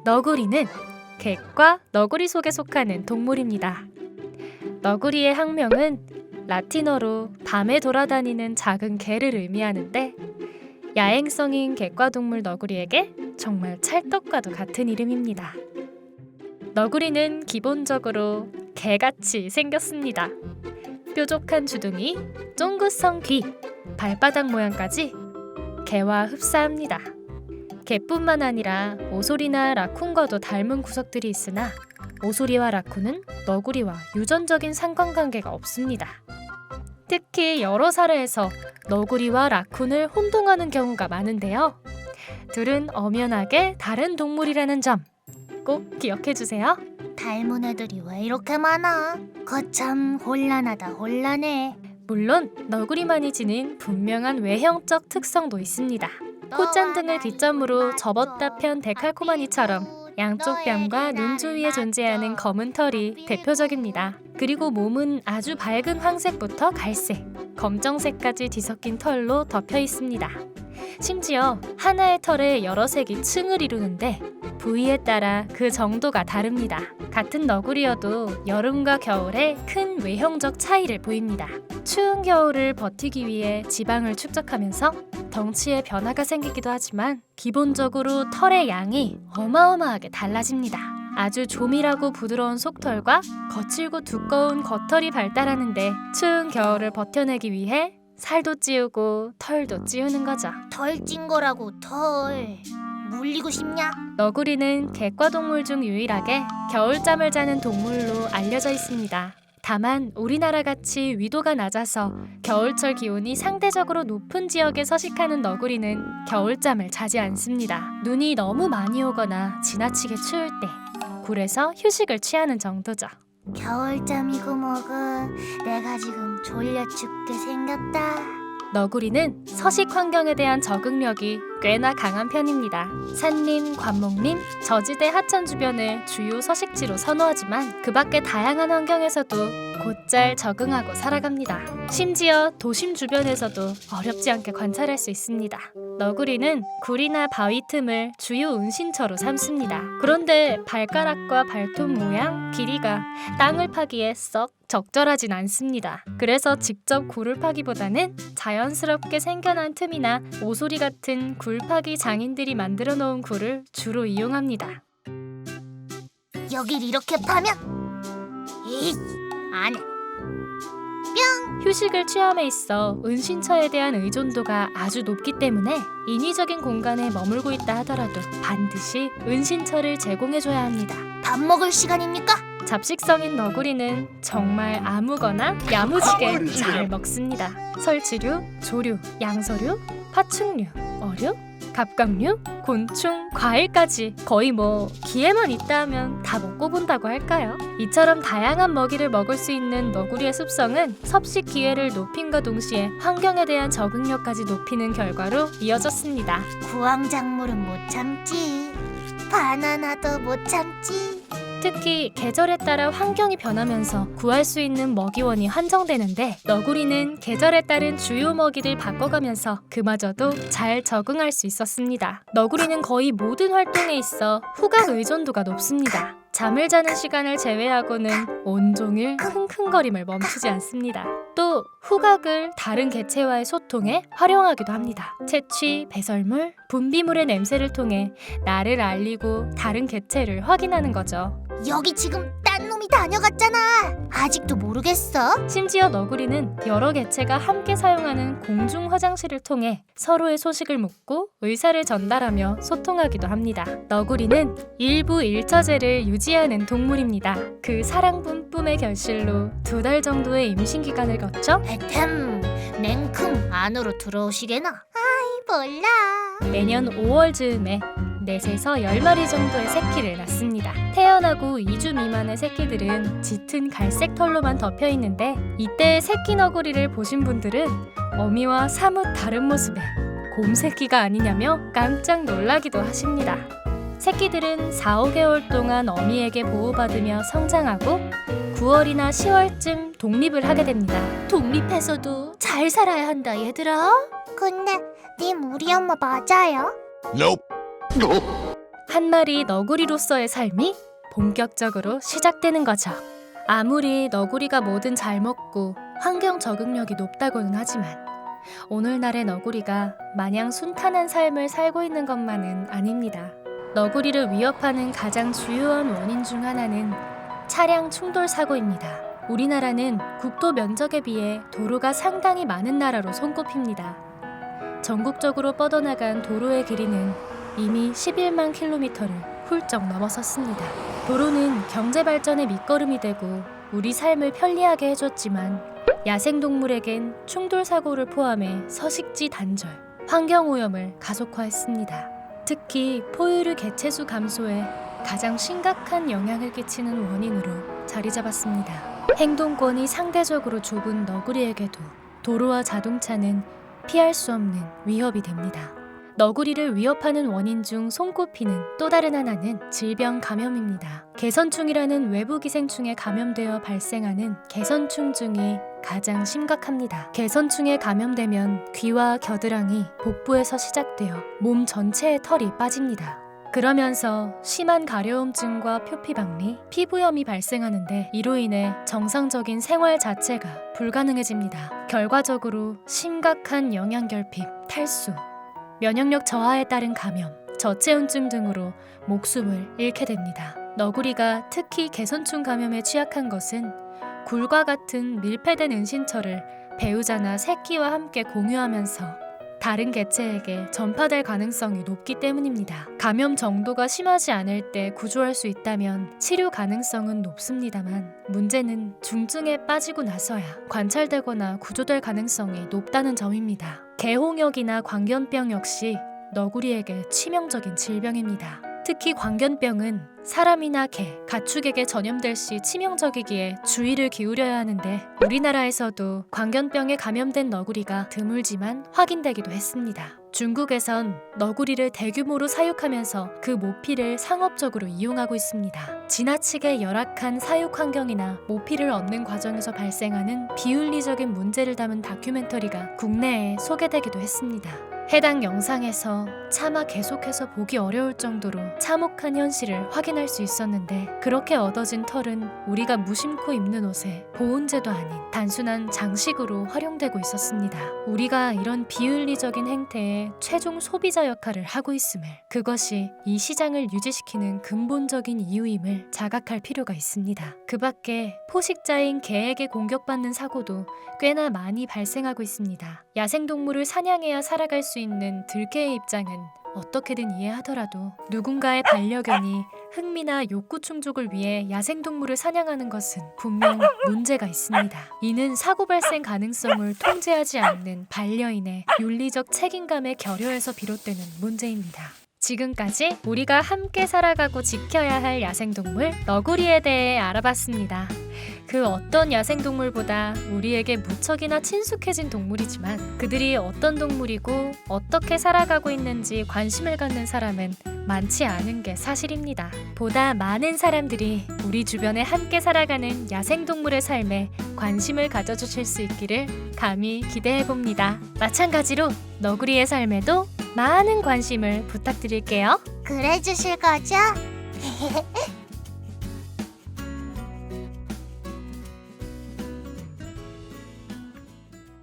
너구리는 객과 너구리 속에 속하는 동물입니다. 너구리의 학명은 라틴어로 밤에 돌아다니는 작은 개를 의미하는데 야행성인 객과 동물 너구리에게 정말 찰떡과도 같은 이름입니다. 너구리는 기본적으로 개같이 생겼습니다. 뾰족한 주둥이, 쫑긋성 귀, 발바닥 모양까지 개와 흡사합니다. 개뿐만 아니라 오소리나 라쿤과도 닮은 구석들이 있으나 오소리와 라쿤은 너구리와 유전적인 상관관계가 없습니다. 특히 여러 사례에서 너구리와 라쿤을 혼동하는 경우가 많은데요. 둘은 엄연하게 다른 동물이라는 점 꼭 기억해주세요. 닮은 애들이 왜 이렇게 많아? 거참 혼란하다 혼란해. 물론 너구리만이 지닌 분명한 외형적 특성도 있습니다. 콧잔등을 기점으로 접었다 편 데칼코마니처럼 양쪽 뺨과 눈 주위에 존재하는 검은 털이 대표적입니다. 그리고 몸은 아주 밝은 황색부터 갈색, 검정색까지 뒤섞인 털로 덮여 있습니다. 심지어 하나의 털에 여러 색이 층을 이루는데 부위에 따라 그 정도가 다릅니다. 같은 너구리여도 여름과 겨울에 큰 외형적 차이를 보입니다. 추운 겨울을 버티기 위해 지방을 축적하면서 덩치에 변화가 생기기도 하지만 기본적으로 털의 양이 어마어마하게 달라집니다. 아주 조밀하고 부드러운 속털과 거칠고 두꺼운 겉털이 발달하는데 추운 겨울을 버텨내기 위해 살도 찌우고 털도 찌우는 거죠. 덜 찐 거라고 털. 물리고 싶냐? 너구리는 객과 동물 중 유일하게 겨울잠을 자는 동물로 알려져 있습니다. 다만 우리나라 같이 위도가 낮아서 겨울철 기온이 상대적으로 높은 지역에 서식하는 너구리는 겨울잠을 자지 않습니다. 눈이 너무 많이 오거나 지나치게 추울 때 굴에서 휴식을 취하는 정도죠. 겨울잠이고 뭐고 내가 지금 졸려 죽게 생겼다. 너구리는 서식 환경에 대한 적응력이 꽤나 강한 편입니다. 산림, 관목림, 저지대 하천 주변을 주요 서식지로 선호하지만 그 밖의 다양한 환경에서도 곧잘 적응하고 살아갑니다. 심지어 도심 주변에서도 어렵지 않게 관찰할 수 있습니다. 너구리는 굴이나 바위 틈을 주요 은신처로 삼습니다. 그런데 발가락과 발톱 모양, 길이가 땅을 파기에 썩 적절하진 않습니다. 그래서 직접 굴을 파기보다는 자연스럽게 생겨난 틈이나 오소리 같은 굴 파기 장인들이 만들어 놓은 굴을 주로 이용합니다. 여길 이렇게 파면? 에이, 안 해. 휴식을 취함에 있어 은신처에 대한 의존도가 아주 높기 때문에 인위적인 공간에 머물고 있다 하더라도 반드시 은신처를 제공해줘야 합니다. 밥 먹을 시간입니까? 잡식성인 너구리는 정말 아무거나 야무지게 잘 먹습니다. 설치류, 조류, 양서류, 파충류, 어류, 갑각류, 곤충, 과일까지 거의 기회만 있다 하면 다 먹고 본다고 할까요? 이처럼 다양한 먹이를 먹을 수 있는 너구리의 습성은 섭식 기회를 높임과 동시에 환경에 대한 적응력까지 높이는 결과로 이어졌습니다. 구황작물은 못 참지. 바나나도 못 참지. 특히 계절에 따라 환경이 변하면서 구할 수 있는 먹이원이 한정되는데 너구리는 계절에 따른 주요 먹이를 바꿔가면서 그마저도 잘 적응할 수 있었습니다. 너구리는 거의 모든 활동에 있어 후각 의존도가 높습니다. 잠을 자는 시간을 제외하고는 온종일 킁킁거림을 멈추지 않습니다. 또 후각을 다른 개체와의 소통에 활용하기도 합니다. 채취, 배설물, 분비물의 냄새를 통해 나를 알리고 다른 개체를 확인하는 거죠. 여기 지금 딴 놈이 다녀갔잖아. 아직도 모르겠어? 심지어 너구리는 여러 개체가 함께 사용하는 공중 화장실을 통해 서로의 소식을 묻고 의사를 전달하며 소통하기도 합니다. 너구리는 일부 일처제를 유지하는 동물입니다. 그 사랑 뿜뿜의 결실로 2달 정도의 임신 기간을 거쳐 에템, 냉큼 안으로 들어오시게나? 아이 몰라. 내년 5월 즈음에 4에서 10마리 정도의 새끼를 낳습니다. 태어나고 2주 미만의 새끼들은 짙은 갈색 털로만 덮여 있는데 이때의 새끼 너구리를 보신 분들은 어미와 사뭇 다른 모습의 곰새끼가 아니냐며 깜짝 놀라기도 하십니다. 새끼들은 4, 5개월 동안 어미에게 보호받으며 성장하고 9월이나 10월쯤 독립을 하게 됩니다. 독립해서도 잘 살아야 한다 얘들아. 근데 님 우리 엄마 맞아요? Nope. 한 마리 너구리로서의 삶이 본격적으로 시작되는 거죠. 아무리 너구리가 뭐든 잘 먹고 환경 적응력이 높다고는 하지만 오늘날의 너구리가 마냥 순탄한 삶을 살고 있는 것만은 아닙니다. 너구리를 위협하는 가장 주요한 원인 중 하나는 차량 충돌 사고입니다. 우리나라는 국토 면적에 비해 도로가 상당히 많은 나라로 손꼽힙니다. 전국적으로 뻗어나간 도로의 길이는 이미 11만 킬로미터를 훌쩍 넘어섰습니다. 도로는 경제 발전의 밑거름이 되고 우리 삶을 편리하게 해줬지만 야생동물에겐 충돌 사고를 포함해 서식지 단절, 환경 오염을 가속화했습니다. 특히 포유류 개체수 감소에 가장 심각한 영향을 끼치는 원인으로 자리 잡았습니다. 행동권이 상대적으로 좁은 너구리에게도 도로와 자동차는 피할 수 없는 위협이 됩니다. 너구리를 위협하는 원인 중 손꼽히는 또 다른 하나는 질병 감염입니다. 개선충이라는 외부 기생충에 감염되어 발생하는 개선충증이 가장 심각합니다. 개선충에 감염되면 귀와 겨드랑이, 복부에서 시작되어 몸 전체에 털이 빠집니다. 그러면서 심한 가려움증과 표피박리, 피부염이 발생하는데 이로 인해 정상적인 생활 자체가 불가능해집니다. 결과적으로 심각한 영양결핍, 탈수, 면역력 저하에 따른 감염, 저체온증 등으로 목숨을 잃게 됩니다. 너구리가 특히 개선충 감염에 취약한 것은 굴과 같은 밀폐된 은신처를 배우자나 새끼와 함께 공유하면서 다른 개체에게 전파될 가능성이 높기 때문입니다. 감염 정도가 심하지 않을 때 구조할 수 있다면 치료 가능성은 높습니다만 문제는 중증에 빠지고 나서야 관찰되거나 구조될 가능성이 높다는 점입니다. 개홍역이나 광견병 역시 너구리에게 치명적인 질병입니다. 특히 광견병은 사람이나 개, 가축에게 전염될 시 치명적이기에 주의를 기울여야 하는데 우리나라에서도 광견병에 감염된 너구리가 드물지만 확인되기도 했습니다. 중국에선 너구리를 대규모로 사육하면서 그 모피를 상업적으로 이용하고 있습니다. 지나치게 열악한 사육 환경이나 모피를 얻는 과정에서 발생하는 비윤리적인 문제를 담은 다큐멘터리가 국내에 소개되기도 했습니다. 해당 영상에서 차마 계속해서 보기 어려울 정도로 참혹한 현실을 확인할 수 있었는데 그렇게 얻어진 털은 우리가 무심코 입는 옷에 보온재도 아닌 단순한 장식으로 활용되고 있었습니다. 우리가 이런 비윤리적인 행태에 최종 소비자 역할을 하고 있음을, 그것이 이 시장을 유지시키는 근본적인 이유임을 자각할 필요가 있습니다. 그 밖에 포식자인 개에게 공격받는 사고도 꽤나 많이 발생하고 있습니다. 야생동물을 사냥해야 살아갈 수 있는 들개의 입장은 어떻게든 이해하더라도 누군가의 반려견이 흥미나 욕구 충족을 위해 야생동물을 사냥하는 것은 분명 문제가 있습니다. 이는 사고 발생 가능성을 통제하지 않는 반려인의 윤리적 책임감의 결여에서 비롯되는 문제입니다. 지금까지 우리가 함께 살아가고 지켜야 할 야생동물 너구리에 대해 알아봤습니다. 그 어떤 야생동물보다 우리에게 무척이나 친숙해진 동물이지만 그들이 어떤 동물이고 어떻게 살아가고 있는지 관심을 갖는 사람은 많지 않은 게 사실입니다. 보다 많은 사람들이 우리 주변에 함께 살아가는 야생동물의 삶에 관심을 가져주실 수 있기를 감히 기대해봅니다. 마찬가지로 너구리의 삶에도 많은 관심을 부탁드릴게요. 그래 주실 거죠?